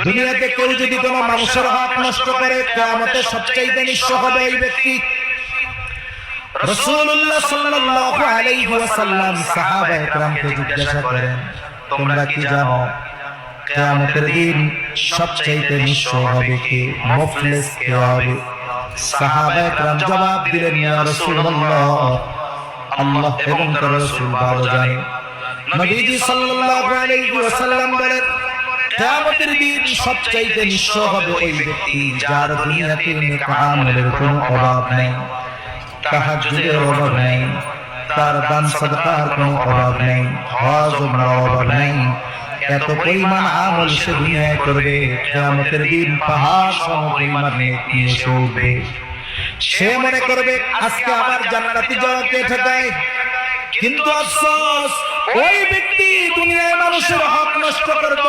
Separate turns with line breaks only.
দুনিয়াতে কেউ যদি কোনো মানুষের হক নষ্ট করে, কিয়ামতে সবচেয়ে নিঃস্ব হবে এই ব্যক্তি। রাসূলুল্লাহ সাল্লাল্লাহু আলাইহি ওয়াসাল্লাম সাহাবায়ে কেরামকে জিজ্ঞাসা করেন, তোমরা কি জানো কিয়ামতের দিন সবচেয়ে নিঃস্ব হবে কে, মুফলিস কে হবে? সাহাবায়ে কেরাম জবাব দিলেন, ইয়া রাসূলুল্লাহ, আল্লাহ এবং তার রাসূল ভালো জানেন। নবীজি সাল্লাল্লাহু আলাইহি ওয়াসাল্লাম বলেন, কিয়ামতের দিন সবচেয়ে নিঃস্ব হবে ওই ব্যক্তি যার দুনিয়াতে নেক আমলের কোনো অভাব নেই, তাহাজ্জুদের অভাব নেই, তার দান সাদকার কোনো অভাব নেই, হজ ওমরার অভাব নেই। এত পরিমাণ আমল সে দুনিয়ায় করবে, কিয়ামতের দিন পাহাড় সম পরিমাণ নেক নিয়ে সে উঠবে। সে মনে করবে আজকে আমার জান্নাতি যাওয়াকে ঠেকায়, কিন্তু আফসোস ওই ব্যক্তি দুনিয়ায় মানুষের হক নষ্ট করত।